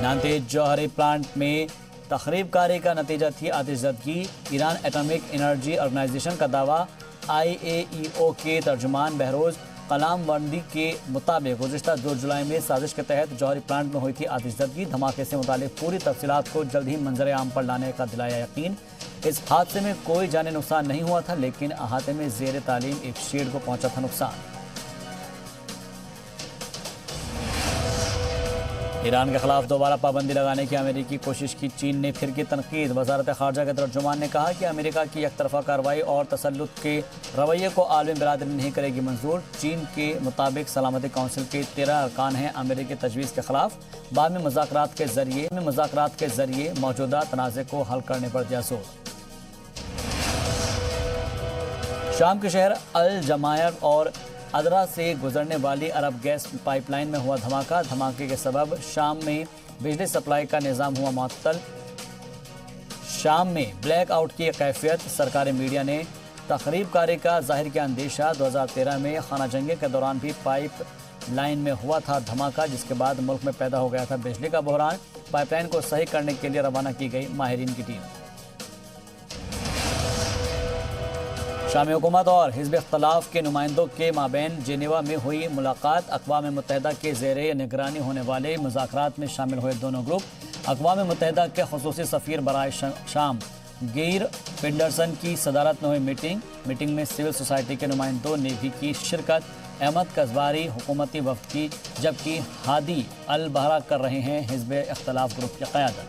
नांदेड़ जौहरी plant में तखरीबकारी का नतीजा थी आतिशज़दगी। ईरान एटॉमिक एनर्जी ऑर्गेनाइजेशन का दावा। IAEO के तर्जुमान बहरोज कलामवर्दी के मुताबिक गुज़िश्ता 2 जुलाई में साजिश के तहत जौहरी प्लांट में हुई थी आतिशज़दगी। धमाके से मुतालिक पूरी तफसीलात को जल्द ही मंजर आम पर लाने का दिलाया यकीन। इस हादसे में कोई जानी नुकसान नहीं हुआ था, लेकिन अहाते में ज़ेर तालीम एक शेड को पहुंचा था नुकसान। ईरान के खिलाफ दोबारा पाबंदी लगाने की अमेरिकी कोशिश की चीन ने फिर की तनकीद। वजारत खारजा के तर्जुमान ने कहा कि अमेरिका की एकतरफा कार्रवाई और तसल्लुत के रवैये को आलमी बिरादरी नहीं करेगी मंजूर। चीन के मुताबिक सलामती कौंसिल के 13 अरकान हैं अमेरिकी तजवीज़ के खिलाफ। बाद में मुज़ाकरात के जरिए मौजूदा तनाज़े को हल करने पर दिया जोर। शाम के शहर अल जमायर और अदरा से गुजरने वाली अरब गैस पाइपलाइन में हुआ धमाका। धमाके के सबब शाम में बिजली सप्लाई का निज़ाम हुआ मुअत्तल। शाम में ब्लैक आउट की कैफियत। सरकारी मीडिया ने तखरीबकारी का जाहिर किया अंदेशा। 2013 में खाना जंगी के दौरान भी पाइप लाइन में हुआ था धमाका, जिसके बाद मुल्क में पैदा हो गया था बिजली का बहरान। पाइपलाइन को सही करने के लिए रवाना की गई माहिरीन की टीम। शामी हुकूमत और हिज़्ब इख्तिलाफ के नुमाइंदों के माबैन जेनेवा में हुई मुलाकात। अक़वाम मुत्तहिदा के ज़ेरे निगरानी होने वाले मुज़ाकरात में शामिल हुए दोनों ग्रुप। अक़वाम मुत्तहिदा के ख़ुसूसी सफ़ीर बराए शाम गेर पेंडरसन की सदारत में हुई मीटिंग में सिविल सोसाइटी के नुमाइंदों ने भी की शिरकत। अहमद कज़बारी हुकूमती वफ़द की, जबकि हादी अल बहरा कर रहे हैं हिज़्ब इख्तिलाफ ग्रुप की क़यादत।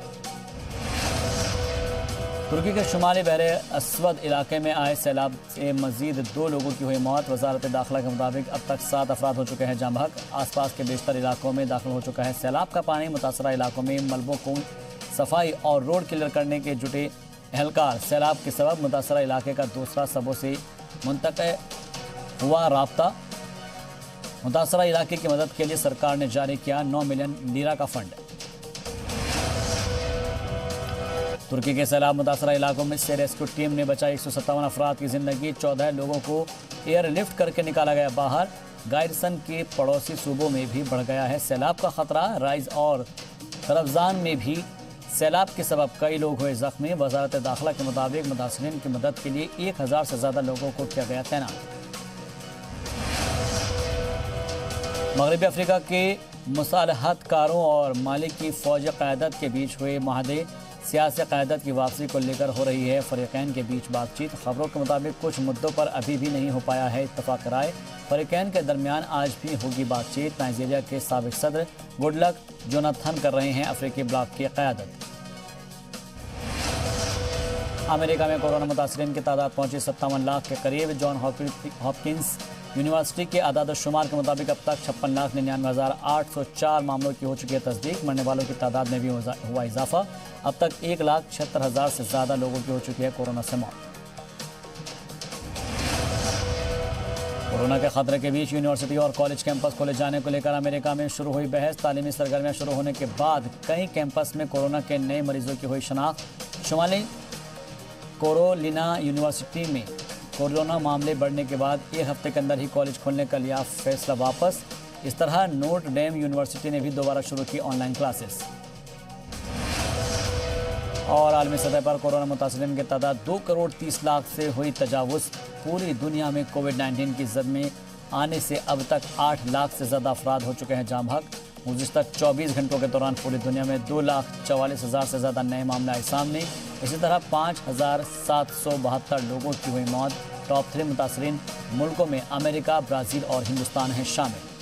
तुर्की के शुमाली बहरे अस्वद इलाके में आए सैलाब से मजीद 2 लोगों की हुई मौत। वजारत दाखिला के मुताबिक अब तक 7 अफराद हो चुके हैं जाँ बहक। आसपास के बेशतर इलाकों में दाखिल हो चुका है सैलाब का पानी। मुतासरा इलाकों में मलबों को सफाई और रोड क्लियर करने के जुटे एहलकार। सैलाब के सबब मुतासरा इलाके का दूसरा सबों से मुंतक़े हुआ राब्ता। मुतासरा इलाके की मदद के लिए सरकार ने जारी किया 9 मिलियन लीरा का फंड। तुर्की के सैलाब मुतासरा इलाकों में से रेस्क्यू टीम ने बचाई 157 अफराद की ज़िंदगी। 14 लोगों को एयरलिफ्ट करके निकाला गया बाहर। गायरसन के पड़ोसी सूबों में भी बढ़ गया है सैलाब का खतरा। राइज और तरफजान में भी सैलाब के सबब कई लोग हुए जख्मी। वजारत दाखिला के मुताबिक मुतासरीन की मदद के लिए 1000 से ज़्यादा लोगों को किया गया तैनात। मगरबी अफ्रीका के मुसालहतकारों और माली की फ़ौजी क़यादत के बीच हुए माहदे। सियासी क़यादत की वापसी को लेकर हो रही है फ़रीक़ैन के बीच बातचीत। खबरों के मुताबिक कुछ मुद्दों पर अभी भी नहीं हो पाया है इत्तफ़ाक़ राय। फ़रीक़ैन के दरमियान आज भी होगी बातचीत। नाइजीरिया के साबिक़ सदर गुडलक जोनाथन कर रहे हैं अफ्रीकी ब्लॉक की क़यादत। अमेरिका में कोरोना मुतासरीन की तादाद पहुंची 57 लाख के करीब। जॉन हॉपकिंस यूनिवर्सिटी के आदाद शुमार के मुताबिक अब तक 56,99,804 मामलों की हो चुकी है तस्दीक। मरने वालों की तादाद में भी हुआ इजाफा। अब तक 1,76,000 से ज़्यादा लोगों की हो चुकी है कोरोना से मौत। कोरोना के खतरे के बीच यूनिवर्सिटी और कॉलेज कैंपस खोले जाने को लेकर अमेरिका में शुरू हुई बहस। तालीमी सरगर्मियाँ शुरू होने के बाद कई कैंपस में कोरोना के नए मरीजों की हुई शनाख्त। शुमाली कैरोलिना यूनिवर्सिटी में कोरोना मामले बढ़ने के बाद 1 हफ्ते के अंदर ही कॉलेज खोलने का लिया फैसला वापस। इस तरह नोट डेम यूनिवर्सिटी ने भी दोबारा शुरू की ऑनलाइन क्लासेस। और आलमी सतह पर कोरोना मुतासरीन की तादाद 2 करोड़ 30 लाख से हुई तजावुज़। पूरी दुनिया में कोविड-19 की जद में आने से अब तक 8 लाख से ज़्यादा अफराद हो चुके हैं जाँ बहक। गुज़िश्ता 24 घंटों के दौरान पूरी दुनिया में 2,44,000 से ज़्यादा नए मामले आए सामने। इसी तरह 5,772 लोगों की हुई मौत। टॉप 3 मुतासरीन मुल्कों में अमेरिका, ब्राज़ील और हिंदुस्तान हैं शामिल।